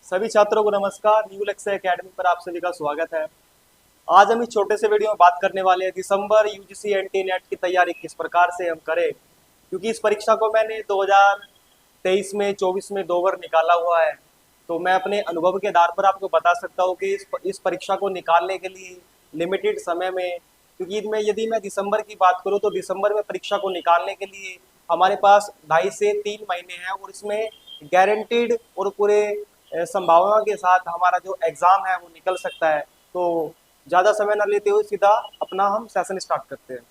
सभी छात्रों को नमस्कार। न्यू लक्ष्य एकेडमी पर आप सभी का स्वागत है। आज हम इस छोटे से वीडियो में बात करने वाले हैं दिसंबर यूजीसी एनटी नेट की तैयारी किस प्रकार से हम करें, क्योंकि इस परीक्षा को मैंने 2023 में 24 में 2 बार निकाला हुआ है। तो मैं अपने अनुभव के आधार पर आपको बता सकता हूँ कि इस परीक्षा को निकालने के लिए लिमिटेड समय में, क्योंकि यदि मैं दिसंबर की बात करूँ तो दिसंबर में परीक्षा को निकालने के लिए हमारे पास 2.5 से 3 महीने हैं और इसमें गारंटीड और पूरे संभावना के साथ हमारा जो एग्ज़ाम है वो निकल सकता है। तो ज़्यादा समय न लेते हुए सीधा अपना हम सेशन स्टार्ट करते हैं।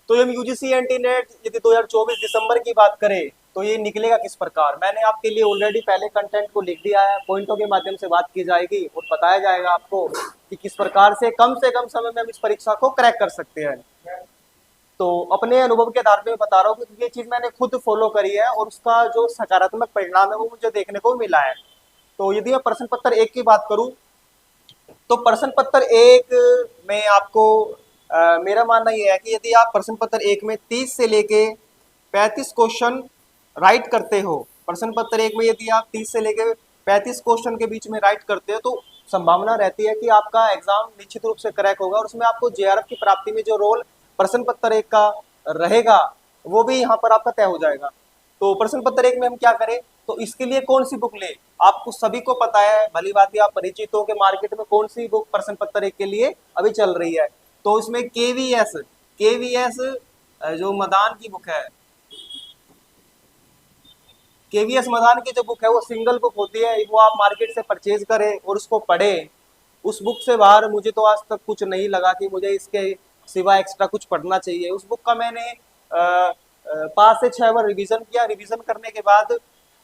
तो हम यूजीसी एनटी नेट यदि 2024 दिसंबर की बात करें तो ये निकलेगा किस प्रकार, मैंने आपके लिए ऑलरेडी पहले कंटेंट को लिख दिया है। पॉइंटों के माध्यम से बात की जाएगी और बताया जाएगा आपको कि किस प्रकार से कम समय में हम इस परीक्षा को क्रैक कर सकते हैं। तो अपने अनुभव के आधार पे बता रहा हूँ क्योंकि ये चीज़ मैंने खुद फॉलो करी है और उसका जो सकारात्मक परिणाम है वो मुझे देखने को मिला है। तो यदि मैं प्रश्न पत्र 1 की बात करूं तो प्रश्न पत्र 1 में आपको मेरा मानना यह है कि यदि आप प्रश्न पत्र 1 में 30 से लेके 35 क्वेश्चन राइट करते हो, प्रश्न पत्र 1 में यदि आप 30 से लेके 35 क्वेश्चन के बीच में राइट करते हो तो संभावना रहती है कि आपका एग्जाम निश्चित रूप से क्रैक होगा और उसमें आपको जेआरएफ की प्राप्ति में जो रोल प्रश्न पत्र 1 का रहेगा वो भी यहाँ पर आपका तय हो जाएगा। तो प्रश्न पत्र 1 में हम क्या करें, तो इसके लिए कौन सी बुक ले, आपको सभी को पता है, भली बात आप परिचित हो के मार्केट में कौन सी बुक प्रश्न पत्र 1 के लिए अभी चल रही है। तो इसमें केवीएस जो मदान की बुक है, केवीएस मदान की जो बुक है वो सिंगल बुक होती है, वो आप मार्केट से परचेज करें और उसको पढ़ें। उस बुक से बाहर मुझे तो आज तक कुछ नहीं लगा कि मुझे इसके सिवा एक्स्ट्रा कुछ पढ़ना चाहिए। उस बुक का मैंने 5 से 6 बार रिवीजन किया। रिवीजन करने के बाद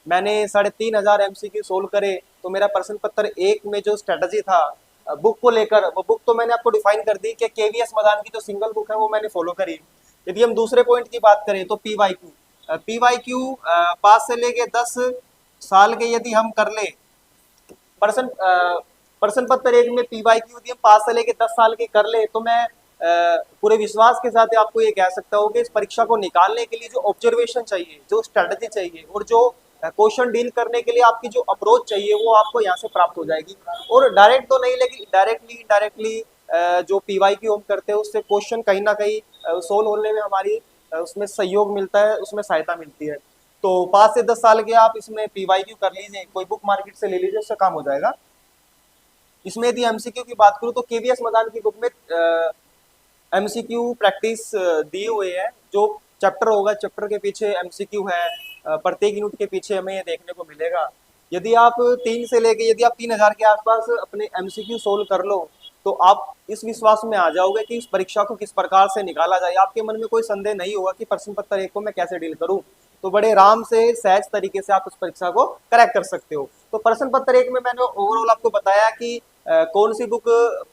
मैंने 3,500 MCQ सोल्व करे। तो मेरा प्रश्न पत्र 1 में जो स्ट्रेटजी था बुक को लेकर, वो बुक तो मैंने आपको डिफाइन कर दी कि केवीएस मदान की जो सिंगल बुक है वो मैंने फॉलो करी। यदि हम दूसरे पॉइंट की बात करें तो पीवाईक्यू 5 से लेके 10 साल के यदि हम कर ले, प्रश्न प्रश्न पत्र 1 में पीवाईक्यू यदि हम 5 से लेके 10 साल के कर ले तो मैं पूरे विश्वास के साथ आपको ये कह सकता हूँ कि इस परीक्षा को निकालने के लिए जो ऑब्जर्वेशन चाहिए, जो स्ट्रेटजी चाहिए और जो क्वेश्चन डील करने के लिए आपकी जो अप्रोच चाहिए वो आपको यहाँ से प्राप्त हो जाएगी। और डायरेक्ट तो नहीं, लेकिन डायरेक्टली जो पीवाईक्यू हम करते हैं उससे क्वेश्चन कहीं ना कहीं सोल्व होने में हमारी उसमें सहयोग मिलता है, उसमें सहायता मिलती है। तो 5 से 10 साल के आप इसमें पीवाईक्यू कर लीजिए, कोई बुक मार्केट से ले लीजिए, उससे काम हो जाएगा। इसमें यदि एमसीक्यू की बात करूँ तो केवीएस मदान की बुक में एमसीक्यू प्रैक्टिस दिए हुए है। जो चैप्टर होगा, चैप्टर के पीछे एमसीक्यू है, प्रत्येक यूनिट के पीछे हमें ये देखने को मिलेगा। यदि आप 3,000 के आसपास अपने एमसीक्यू सोल्व कर लो तो आप इस विश्वास में आ जाओगे कि इस परीक्षा को किस प्रकार से निकाला जाए। आपके मन में कोई संदेह नहीं होगा कि प्रश्न पत्र 1 को मैं कैसे डील करूं। तो बड़े आराम से सहज तरीके से आप उस परीक्षा को क्रैक कर सकते हो। तो प्रश्न पत्र 1 में मैंने ओवरऑल आपको बताया कि कौन सी बुक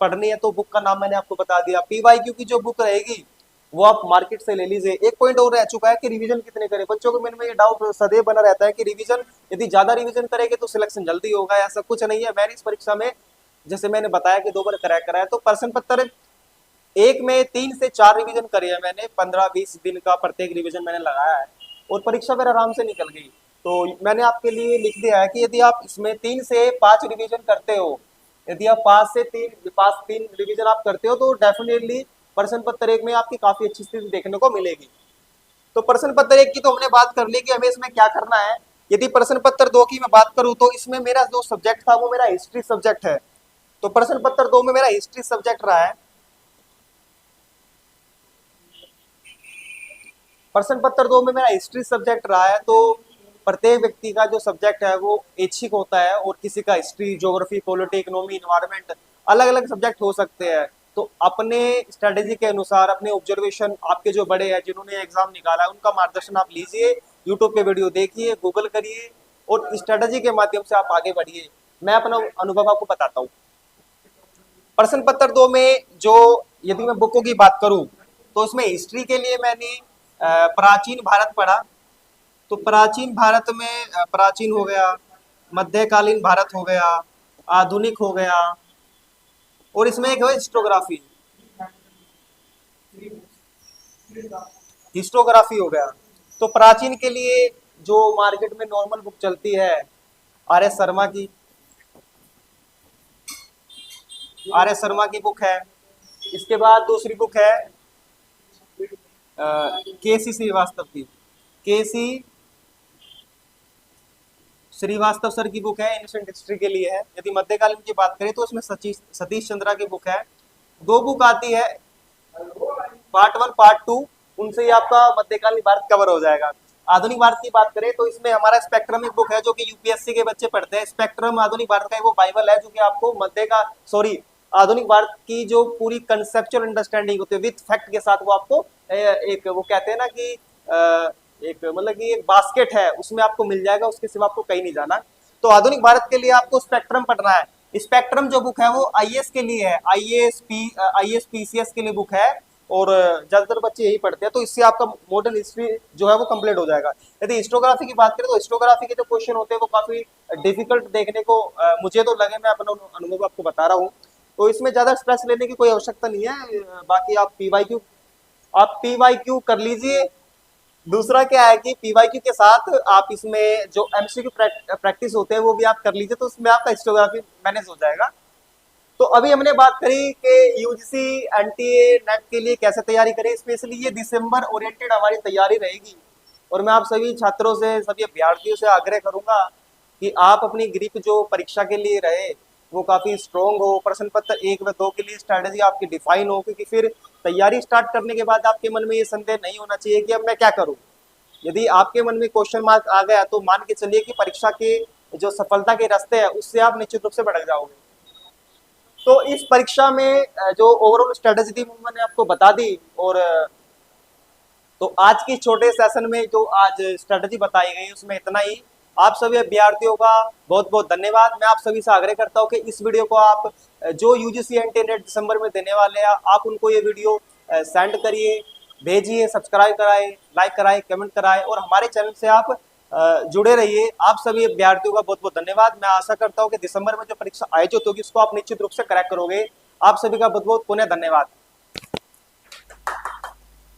पढ़नी है, तो बुक का नाम मैंने आपको बता दिया। पीवाईक्यू की जो बुक रहेगी वो आप मार्केट से ले लीजिए। एक पॉइंट और रह चुका है कि रिवीजन कितने करें। बच्चों के मन में ये डाउट सदैव बना रहता है कि रिवीजन यदि ज्यादा रिवीजन करेंगे तो सिलेक्शन जल्दी होगा। ऐसा कुछ नहीं है। मैंने इस परीक्षा में जैसे मैंने बताया कि 2 बार क्रैक करा है। तो प्रश्न पत्र 1 में 3 से 4 रिवीजन करे है मैंने, 15-20 दिन का प्रत्येक रिवीजन मैंने लगाया है और परीक्षा मेरा आराम से निकल गई। तो मैंने आपके लिए लिख दिया है कि यदि आप इसमें 3 से 5 रिवीजन करते हो, यदि आप 5 से 3 रिवीजन आप करते हो तो डेफिनेटली प्रश्न पत्र 1 में आपकी काफी अच्छी स्थिति देखने को मिलेगी। तो प्रश्न पत्र 1 की तो हमने बात कर ली कि हमें इसमें क्या करना है। यदि प्रश्न पत्र 2 की मैं बात करूं तो इसमें मेरा जो सब्जेक्ट था वो मेरा हिस्ट्री सब्जेक्ट है। तो प्रश्न पत्र 2 में मेरा हिस्ट्री सब्जेक्ट रहा है। प्रश्न पत्र 2 में मेरा हिस्ट्री सब्जेक्ट रहा है। तो प्रत्येक व्यक्ति का जो सब्जेक्ट है वो ऐच्छिक होता है और किसी का history, geography, polity, economy, environment, अलग अलग सब्जेक्ट हो सकते हैं। तो अपने स्ट्रेटेजी के अनुसार, अपने ऑब्जर्वेशन, आपके जो बड़े हैं जिन्होंने एग्जाम निकाला है उनका मार्गदर्शन आप लीजिए, यूट्यूब पे वीडियो देखिए, गूगल करिए और स्ट्रेटेजी के माध्यम से आप आगे बढ़िए। मैं अपना अनुभव आपको बताता हूँ। प्रश्न पत्र 2 में जो यदि मैं बुकों की बात करूं तो उसमें हिस्ट्री के लिए मैंने प्राचीन भारत पढ़ा। तो प्राचीन भारत में प्राचीन हो गया, मध्यकालीन भारत हो गया, आधुनिक हो गया और इसमें एक है हिस्टोग्राफी। हिस्टोग्राफी हो गया। तो प्राचीन के लिए जो मार्केट में नॉर्मल बुक चलती है आर एस शर्मा की, आर एस शर्मा की बुक है। इसके बाद दूसरी बुक है के सी श्रीवास्तव की, के सी श्रीवास्तव सर की बुक है, एंशिएंट हिस्ट्री के लिए है। यदि मध्यकालीन की बात करें तो उसमें सतीश चंद्रा की बुक है। दो बुक आती है, पार्ट वन पार्ट टू, उनसे ही आपका मध्यकालीन भारत कवर हो जाएगा। आधुनिक भारत की बात करें तो इसमें हमारा स्पेक्ट्रम एक बुक है जो कि यूपीएससी के बच्चे पढ़ते हैं। स्पेक्ट्रम आधुनिक भारत का वो बाइबल है जो कि आपको मध्य का सॉरी आधुनिक भारत की जो पूरी कंसेप्चुअल अंडरस्टैंडिंग होती है विद फैक्ट के साथ, वो आपको एक वो कहते हैं ना कि एक मतलब कि एक बास्केट है उसमें आपको मिल जाएगा, उसके सिवा आपको कहीं नहीं जाना। तो आधुनिक भारत के लिए आपको स्पेक्ट्रम पढ़ना है। स्पेक्ट्रम जो बुक है वो आईएएस के लिए है, आईएएस पीसीएस के लिए बुक है, और ज्यादातर बच्चे यही पढ़ते हैं। तो इससे आपका मॉडर्न हिस्ट्री जो है वो कंप्लीट हो जाएगा। यदि हिस्टोग्राफी की बात करें तो हिस्टोग्राफी के जो क्वेश्चन होते हैं वो काफी डिफिकल्ट देखने को मुझे तो लगे, मैं अपना अनुभव आपको बता रहा हूँ। तो इसमें ज्यादा स्ट्रेस लेने की कोई आवश्यकता नहीं है। बाकी आप पीवाई क्यू कर लीजिए। दूसरा क्या है कि पीवाईक्यू के साथ आप इसमें जो एमसीक्यू प्रैक्टिस होते हैं वो भी आप कर लीजिए, तो उसमें आपका हिस्टोग्राफी मैनेज हो जाएगा। तो अभी हमने बात करी कि यूजीसी एनटीए नेट के लिए कैसे तैयारी करें, स्पेशली ये दिसंबर ओरिएंटेड हमारी तैयारी रहेगी। और मैं आप सभी छात्रों से, सभी अभ्यर्थियों से आग्रह करूंगा कि आप अपनी ग्रिप जो परीक्षा के लिए रहे वो काफी स्ट्रोंग हो, प्रश्न पत्र 1 व 2 के लिए स्ट्रेटेजी आपकी डिफाइन हो, क्योंकि फिर तैयारी स्टार्ट करने के बाद आपके मन में ये संदेह नहीं होना चाहिए कि अब मैं क्या करूं। यदि आपके मन में क्वेश्चन मार्क आ गया तो मान के चलिए कि परीक्षा के जो सफलता के रास्ते हैं उससे आप निश्चित रूप से भटक जाओगे। तो इस परीक्षा में जो ओवरऑल स्ट्रेटेजी थी वो मैंने आपको बता दी। और तो आज के छोटे सेशन में जो आज स्ट्रेटेजी बताई गई उसमें इतना ही। आप सभी अभ्यर्थियों का बहुत बहुत धन्यवाद। मैं आप सभी से आग्रह करता हूं कि इस वीडियो को आप जो यूजीसी एनटीए नेट दिसंबर में देने वाले हैं आप उनको ये वीडियो सेंड करिए, भेजिए, सब्सक्राइब कराएं, लाइक कराएं, कमेंट कराएं, और हमारे चैनल से आप जुड़े रहिए। आप सभी अभ्यर्थियों का बहुत बहुत धन्यवाद। मैं आशा करता हूं कि दिसंबर में जो परीक्षा आयोजित होगी उसको आप निश्चित रूप से क्रैक करोगे। आप सभी का बहुत बहुत पुनः धन्यवाद।